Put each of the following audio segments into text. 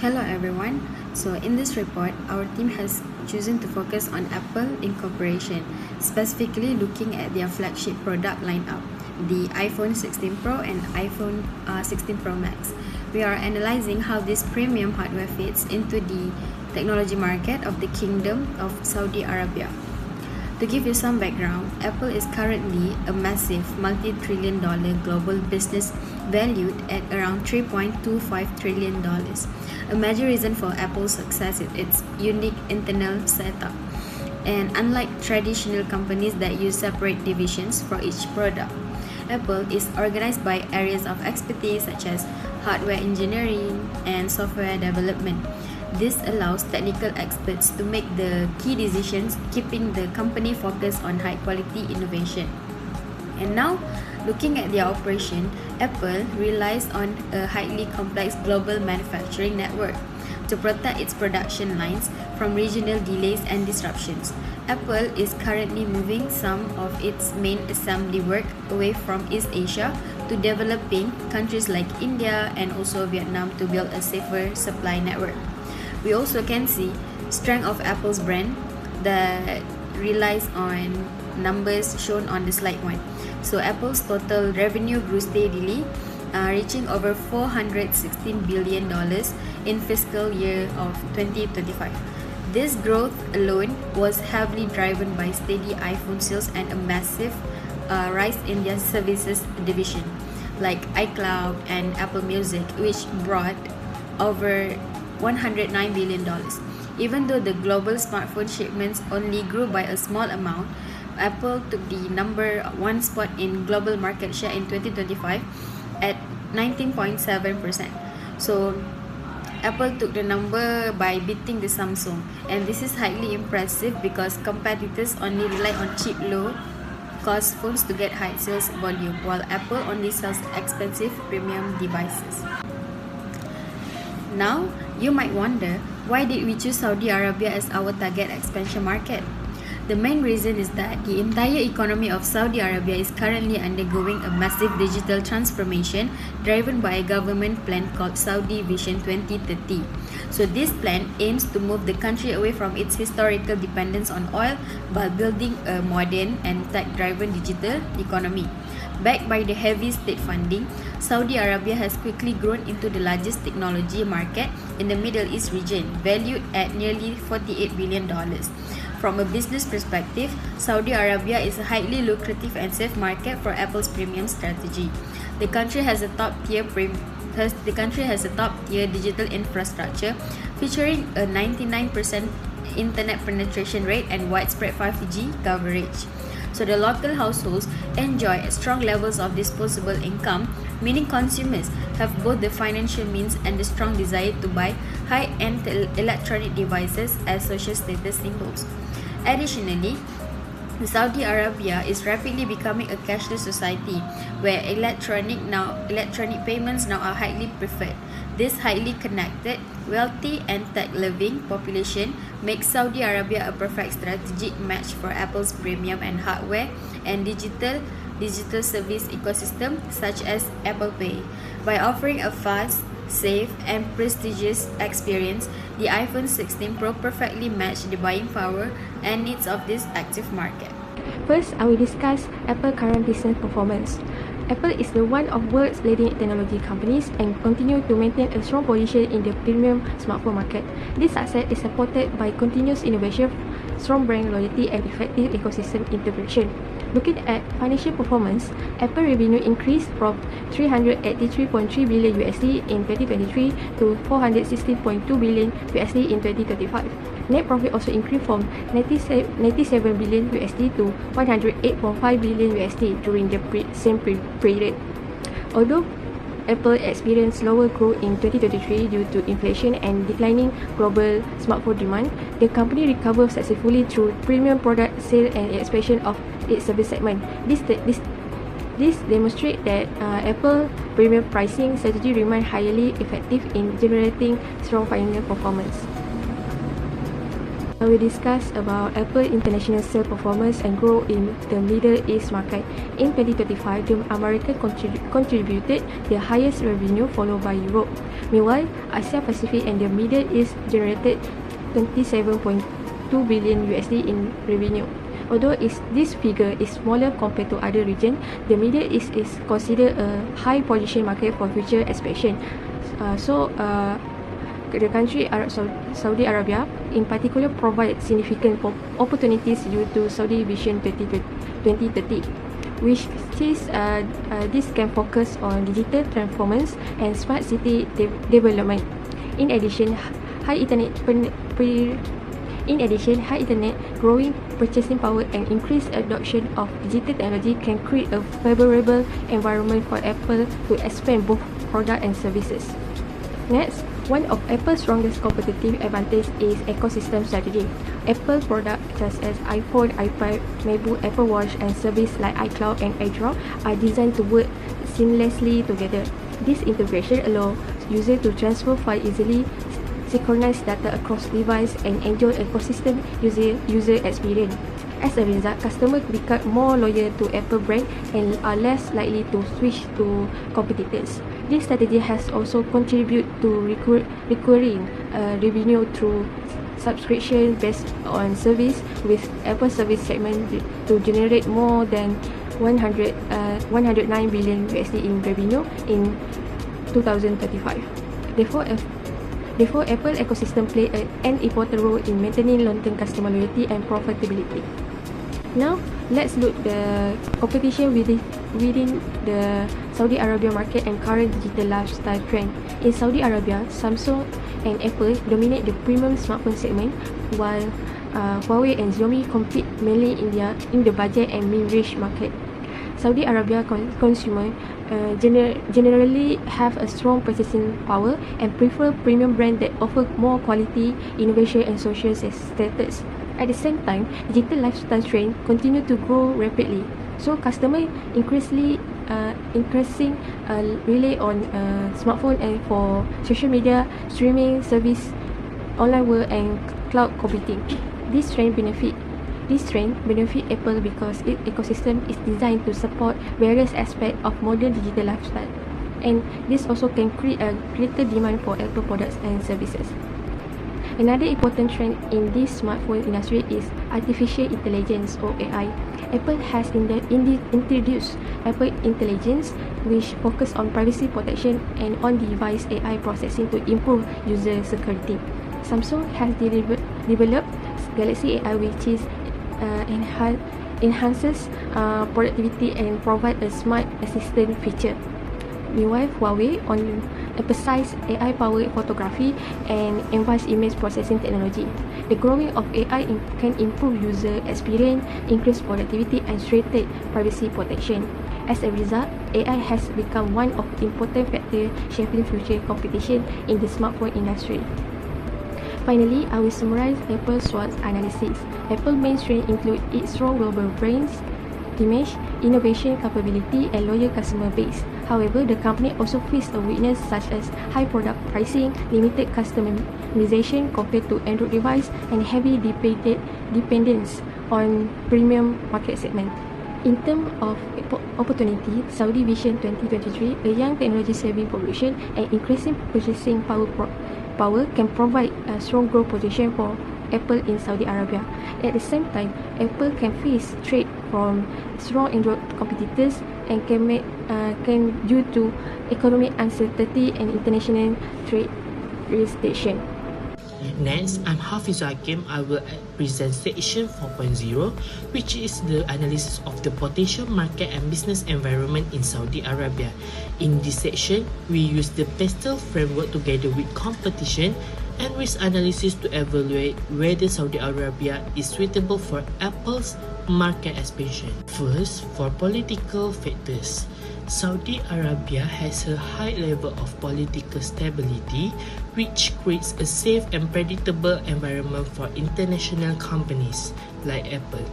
Hello everyone. So in this report, our team has chosen to focus on Apple Incorporation, specifically looking at their flagship product lineup, the iPhone 16 Pro and iPhone 16 Pro Max. We are analyzing how this premium hardware fits into the technology market of the Kingdom of Saudi Arabia. To give you some background, Apple is currently a massive multi-trillion-dollar global business valued at around $3.25 trillion. A major reason for Apple's success is its unique internal setup. And unlike traditional companies that use separate divisions for each product, Apple is organized by areas of expertise such as hardware engineering and software development. This allows technical experts to make the key decisions, keeping the company focused on high-quality innovation. And now, looking at their operation, Apple relies on a highly complex global manufacturing network to protect its production lines from regional delays and disruptions. Apple is currently moving some of its main assembly work away from East Asia to developing countries like India and also Vietnam to build a safer supply network. We also can see strength of Apple's brand that relies on numbers shown on the slide 1. So Apple's total revenue grew steadily, reaching over $416 billion in fiscal year of 2025. This growth alone was heavily driven by steady iPhone sales and a massive rise in their services division, like iCloud and Apple Music, which brought over $109 billion. Even though the global smartphone shipments only grew by a small amount, Apple took the number 1 spot in global market share in 2025 at 19.7%. So Apple took the number by beating the Samsung, and this is highly impressive because competitors only rely on cheap, low-cost phones to get high sales volume, while Apple only sells expensive premium devices. Now, you might wonder, why did we choose Saudi Arabia as our target expansion market? The main reason is that the entire economy of Saudi Arabia is currently undergoing a massive digital transformation driven by a government plan called Saudi Vision 2030. So this plan aims to move the country away from its historical dependence on oil while building a modern and tech-driven digital economy. Backed by the heavy state funding, Saudi Arabia has quickly grown into the largest technology market in the Middle East region, valued at nearly $48 billion. From a business perspective, Saudi Arabia is a highly lucrative and safe market for Apple's premium strategy. The country has a top-tier digital infrastructure featuring a 99% internet penetration rate and widespread 5G coverage. So the local households enjoy strong levels of disposable income, meaning consumers have both the financial means and the strong desire to buy high-end electronic devices as social status symbols. Additionally, Saudi Arabia is rapidly becoming a cashless society where electronic payments now are highly preferred. This highly connected, wealthy and tech-loving population makes Saudi Arabia a perfect strategic match for Apple's premium and hardware and digital service ecosystem such as Apple Pay. By offering a fast, safe and prestigious experience, the iPhone 16 Pro perfectly matched the buying power and needs of this active market. First, I will discuss Apple's current business performance. Apple is one of the world's leading technology companies and continue to maintain a strong position in the premium smartphone market. This success is supported by continuous innovation, strong brand loyalty, and effective ecosystem integration. Looking at financial performance, Apple revenue increased from $383.3 billion in 2023 to $416.2 billion in 2025. Net profit also increased from $97 billion to $108.5 billion during the same period. Although Apple experienced slower growth in 2023 due to inflation and declining global smartphone demand, the company recovered successfully through premium product sale and expansion of its service segment. This demonstrates that Apple premium pricing strategy remains highly effective in generating strong financial performance. I will discuss about Apple international sales performance and growth in the Middle East market. In 2025, the America contributed the highest revenue, followed by Europe. Meanwhile, Asia Pacific and the Middle East generated 27.2 billion USD in revenue. Although this figure is smaller compared to other regions, the Middle East is considered a high position market for future expansion. The country Saudi Arabia in particular provides significant opportunities due to Saudi Vision 2030, which is this can focus on digital transformation and smart city development. In addition, high internet growing purchasing power and increased adoption of digital technology can create a favorable environment for Apple to expand both product and services. Next, one of Apple's strongest competitive advantage is ecosystem strategy. Apple products such as iPhone, iPad, MacBook, Apple Watch, and services like iCloud and AirDrop are designed to work seamlessly together. This integration allows users to transfer files easily, synchronize data across devices, and enjoy ecosystem user experience. As a result, customers become more loyal to Apple brand and are less likely to switch to competitors. This strategy has also contributed to recurring revenue through subscription based on service, with Apple service segment to generate more than 109 billion USD in revenue in 2035. Therefore, Apple ecosystem play an important role in maintaining long-term customer loyalty and profitability. Now, let's look the competition within the Saudi Arabia market and current digital lifestyle trend. In Saudi Arabia, Samsung and Apple dominate the premium smartphone segment, while Huawei and Xiaomi compete mainly in the budget and mid-range market. Saudi Arabia consumers generally have a strong purchasing power and prefer premium brands that offer more quality, innovation, and social status. At the same time, digital lifestyle trends continue to grow rapidly, so customers increasingly rely on smartphone and for social media, streaming service, online work, and cloud computing. This trend benefit Apple because its ecosystem is designed to support various aspects of modern digital lifestyle, and this also can create a greater demand for Apple products and services. Another important trend in this smartphone industry is artificial intelligence, or AI. Apple has introduced Apple Intelligence, which focus on privacy protection and on-device AI processing to improve user security. Samsung has developed Galaxy AI, which is enhances productivity and provide a smart assistant feature. Meanwhile, Huawei emphasizes AI-powered photography and advanced image processing technology. The growing of AI can improve user experience, increase productivity, and strengthen privacy protection. As a result, AI has become one of the important factors shaping future competition in the smartphone industry. Finally, I will summarize Apple's SWOT analysis. Apple's main strengths include its strong global brand image, innovation capability, and loyal customer base. However, the company also faces a weakness such as high product pricing, limited customization compared to Android device, and heavy dependence on premium market segment. In terms of opportunity, Saudi Vision 2023, a young technology-savvy population and increasing purchasing power can provide a strong growth position for Apple in Saudi Arabia. At the same time, Apple can face threat from strong Android competitors and can due to economic uncertainty and international trade restriction. Next, I'm Hafiz Hakim. I will present section 4.0, which is the analysis of the potential market and business environment in Saudi Arabia. In this section, we use the PESTEL framework together with competition and risk analysis to evaluate whether Saudi Arabia is suitable for Apple's market expansion. First, for political factors. Saudi Arabia has a high level of political stability, which creates a safe and predictable environment for international companies like Apple.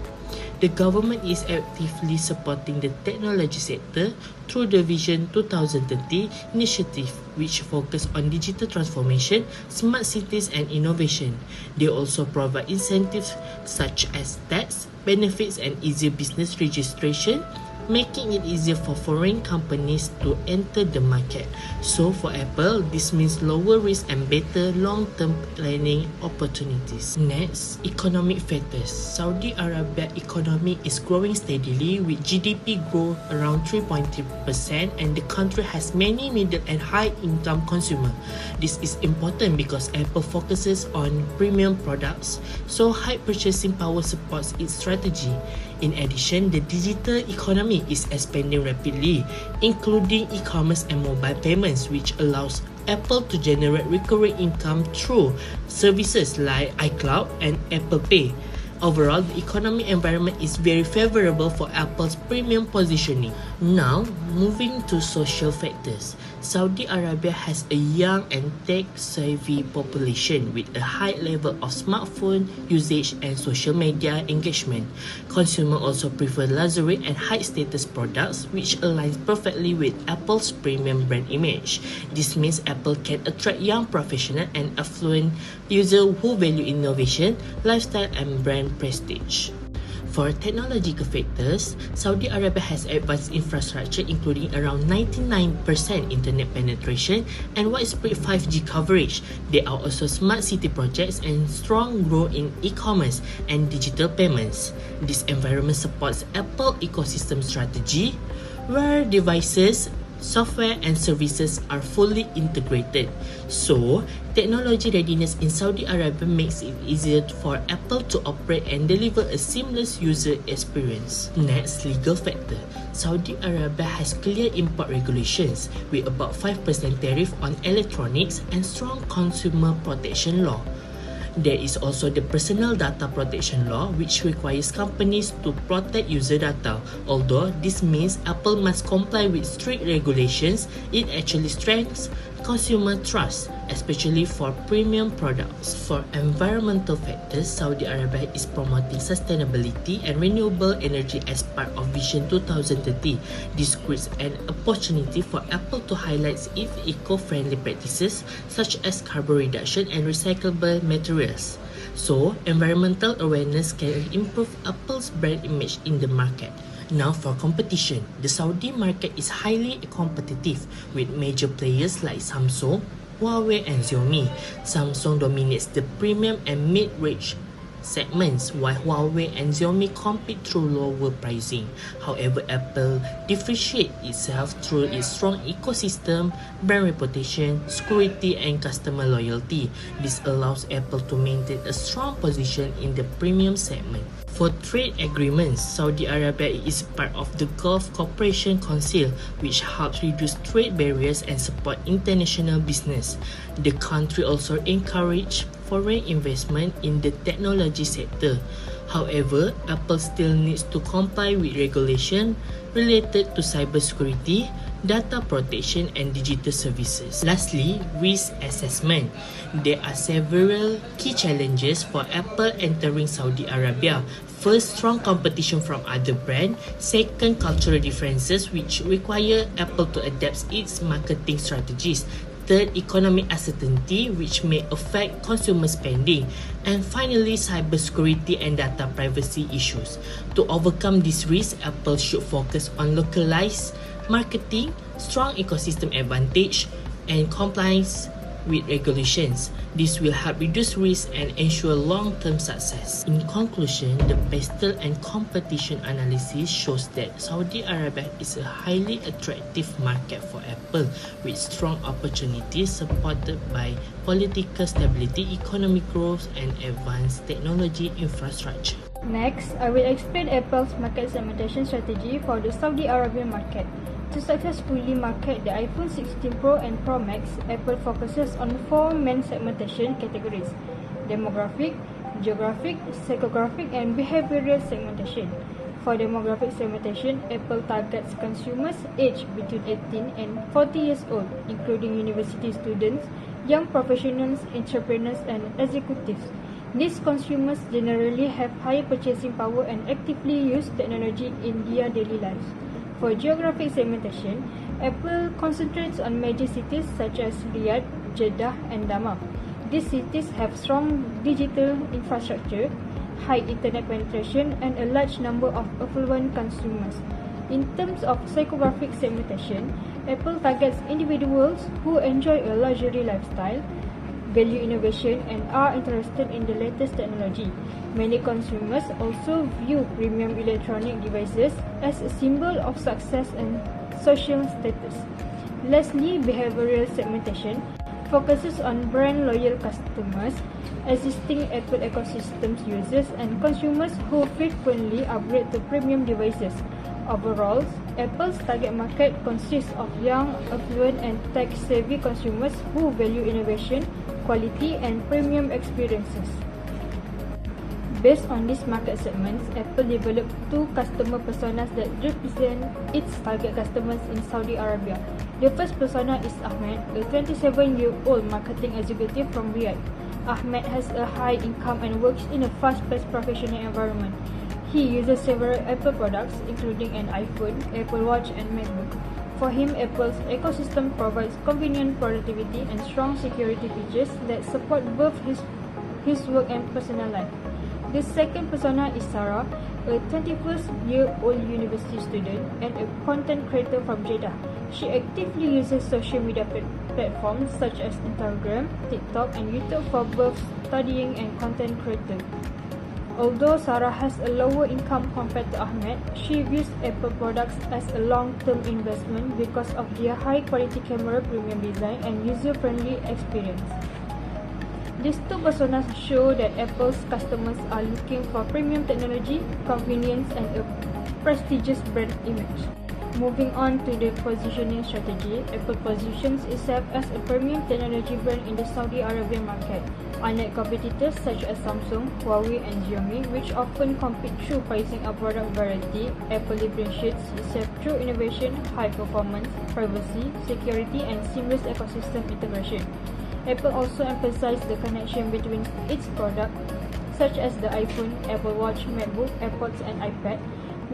The government is actively supporting the technology sector through the Vision 2030 initiative, which focus on digital transformation, smart cities and innovation. They also provide incentives such as tax benefits and easier business registration, making it easier for foreign companies to enter the market. So for Apple, this means lower risk and better long-term planning opportunities. Next, economic factors. Saudi Arabia economy is growing steadily with GDP growth around 3.3% and the country has many middle and high-income consumers. This is important because Apple focuses on premium products, so high purchasing power supports its strategy. In addition, the digital economy is expanding rapidly, including e-commerce and mobile payments, which allows Apple to generate recurring income through services like iCloud and Apple Pay. Overall, the economic environment is very favorable for Apple's premium positioning. Now, moving to social factors. Saudi Arabia has a young and tech-savvy population with a high level of smartphone usage and social media engagement. Consumers also prefer luxury and high-status products, which aligns perfectly with Apple's premium brand image. This means Apple can attract young professionals and affluent users who value innovation, lifestyle, and brand prestige. For technological factors, Saudi Arabia has advanced infrastructure including around 99% internet penetration and widespread 5G coverage. There are also smart city projects and strong growth in e-commerce and digital payments. This environment supports Apple ecosystem strategy, where devices, software and services are fully integrated. So, technology readiness in Saudi Arabia makes it easier for Apple to operate and deliver a seamless user experience. Next, legal factor. Saudi Arabia has clear import regulations with about 5% tariff on electronics and strong consumer protection law. There is also the Personal Data Protection Law, which requires companies to protect user data. Although this means Apple must comply with strict regulations, it actually strengthens consumer trust, especially for premium products. For environmental factors, Saudi Arabia is promoting sustainability and renewable energy as part of Vision 2030. This creates an opportunity for Apple to highlight its eco-friendly practices such as carbon reduction and recyclable materials. So, environmental awareness can improve Apple's brand image in the market. Now for competition, the Saudi market is highly competitive with major players like Samsung, Huawei and Xiaomi. Samsung dominates the premium and mid-range segments while Huawei and Xiaomi compete through lower pricing. However, Apple differentiates itself through its strong ecosystem, brand reputation, security and customer loyalty. This allows Apple to maintain a strong position in the premium segment. For trade agreements, Saudi Arabia is part of the Gulf Cooperation Council, which helps reduce trade barriers and support international business. The country also encourages foreign investment in the technology sector. However, Apple still needs to comply with regulation related to cybersecurity, data protection and digital services. Lastly, risk assessment. There are several key challenges for Apple entering Saudi Arabia. First, strong competition from other brands. Second, cultural differences which require Apple to adapt its marketing strategies. Third, economic uncertainty which may affect consumer spending. And finally, cybersecurity and data privacy issues. To overcome these risks, Apple should focus on localized marketing, strong ecosystem advantage, and compliance with regulations. This will help reduce risk and ensure long-term success. In conclusion, the pastel and competition analysis shows that Saudi Arabia is a highly attractive market for Apple with strong opportunities supported by political stability, economic growth, and advanced technology infrastructure. Next, I will explain Apple's market segmentation strategy for the Saudi Arabian market. To successfully market the iPhone 16 Pro and Pro Max, Apple focuses on 4 main segmentation categories: demographic, geographic, psychographic, and behavioral segmentation. For demographic segmentation, Apple targets consumers aged between 18 and 40 years old, including university students, young professionals, entrepreneurs, and executives. These consumers generally have higher purchasing power and actively use technology in their daily lives. For geographic segmentation, Apple concentrates on major cities such as Riyadh, Jeddah, and Dammam. These cities have strong digital infrastructure, high internet penetration, and a large number of affluent consumers. In terms of psychographic segmentation, Apple targets individuals who enjoy a luxury lifestyle, value innovation, and are interested in the latest technology. Many consumers also view premium electronic devices as a symbol of success and social status. Lastly, behavioral segmentation focuses on brand loyal customers, existing Apple ecosystem users, and consumers who frequently upgrade to premium devices. Overall, Apple's target market consists of young, affluent, and tech-savvy consumers who value innovation, quality, and premium experiences. Based on these market segments, Apple developed two customer personas that represent its target customers in Saudi Arabia. The first persona is Ahmed, a 27-year-old marketing executive from Riyadh. Ahmed has a high income and works in a fast-paced professional environment. He uses several Apple products, including an iPhone, Apple Watch, and MacBook. For him, Apple's ecosystem provides convenient productivity and strong security features that support both his work and personal life. The second persona is Sarah, a 21-year-old university student and a content creator from Jeddah. She actively uses social media platforms such as Instagram, TikTok, and YouTube for both studying and content creating. Although Sarah has a lower income compared to Ahmed, she views Apple products as a long-term investment because of their high-quality camera, premium design, and user-friendly experience. These two personas show that Apple's customers are looking for premium technology, convenience, and a prestigious brand image. Moving on to the positioning strategy, Apple positions itself as a premium technology brand in the Saudi Arabian market. Unlike competitors such as Samsung, Huawei, and Xiaomi, which often compete through pricing or product variety, Apple differentiates itself through innovation, high performance, privacy, security, and seamless ecosystem integration. Apple also emphasizes the connection between its products, such as the iPhone, Apple Watch, MacBook, AirPods, and iPad,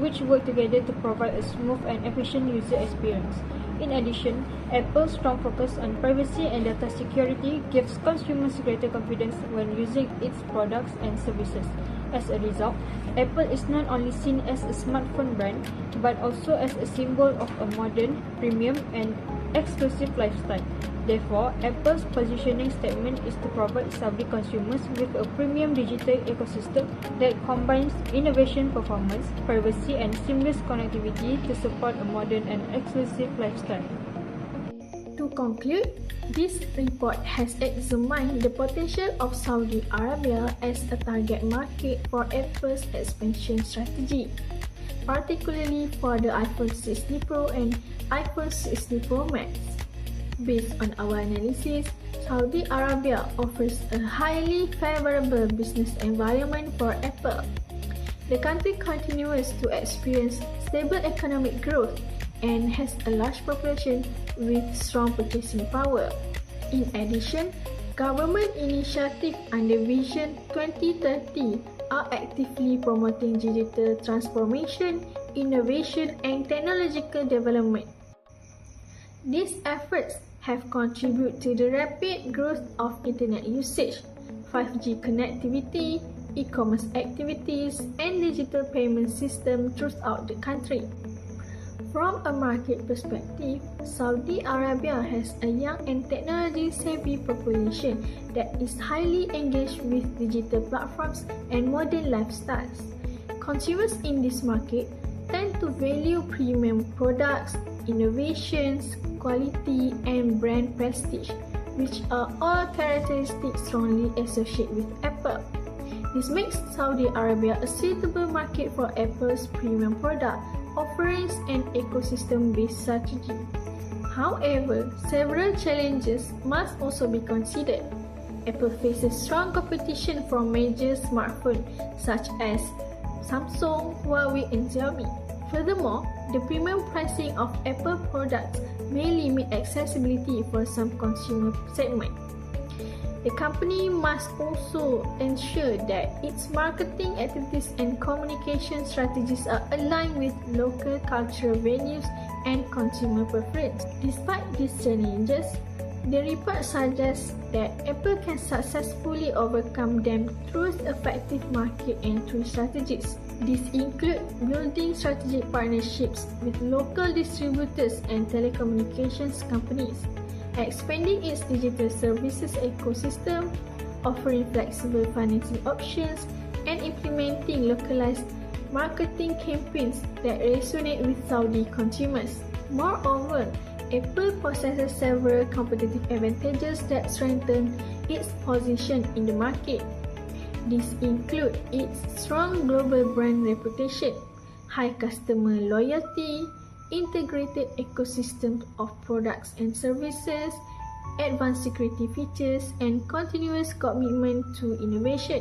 which work together to provide a smooth and efficient user experience. In addition, Apple's strong focus on privacy and data security gives consumers greater confidence when using its products and services. As a result, Apple is not only seen as a smartphone brand, but also as a symbol of a modern, premium, and exclusive lifestyle. Therefore, Apple's positioning statement is to provide Saudi consumers with a premium digital ecosystem that combines innovation, performance, privacy, and seamless connectivity to support a modern and exclusive lifestyle. To conclude, this report has examined the potential of Saudi Arabia as a target market for Apple's expansion strategy, particularly for the iPhone 60 Pro and iPhone 60 Pro Max. Based on our analysis, Saudi Arabia offers a highly favorable business environment for Apple. The country continues to experience stable economic growth and has a large population with strong purchasing power. In addition, government initiatives under Vision 2030 are actively promoting digital transformation, innovation, and technological development. These efforts have contributed to the rapid growth of internet usage, 5G connectivity, e-commerce activities, and digital payment systems throughout the country. From a market perspective, Saudi Arabia has a young and technology-savvy population that is highly engaged with digital platforms and modern lifestyles. Consumers in this market tend to value premium products, innovations, quality, and brand prestige, which are all characteristics strongly associated with Apple. This makes Saudi Arabia a suitable market for Apple's premium product offerings and ecosystem-based strategy. However, several challenges must also be considered. Apple faces strong competition from major smartphones such as Samsung, Huawei, and Xiaomi. Furthermore, the premium pricing of Apple products may limit accessibility for some consumer segments. The company must also ensure that its marketing activities and communication strategies are aligned with local cultural values and consumer preference. Despite these challenges, the report suggests that Apple can successfully overcome them through effective market entry strategies. These include building strategic partnerships with local distributors and telecommunications companies, expanding its digital services ecosystem, offering flexible financing options, and implementing localized marketing campaigns that resonate with Saudi consumers. Moreover, Apple possesses several competitive advantages that strengthen its position in the market. These include its strong global brand reputation, high customer loyalty, integrated ecosystem of products and services, advanced security features, and continuous commitment to innovation.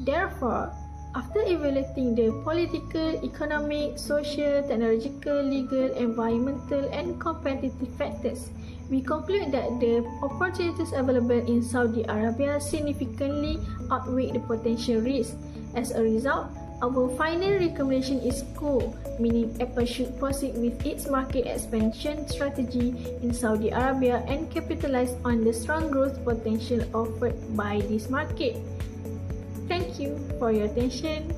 Therefore, after evaluating the political, economic, social, technological, legal, environmental, and competitive factors, we conclude that the opportunities available in Saudi Arabia significantly outweigh the potential risks. As a result, our final recommendation is go, meaning Apple should proceed with its market expansion strategy in Saudi Arabia and capitalize on the strong growth potential offered by this market. Thank you for your attention.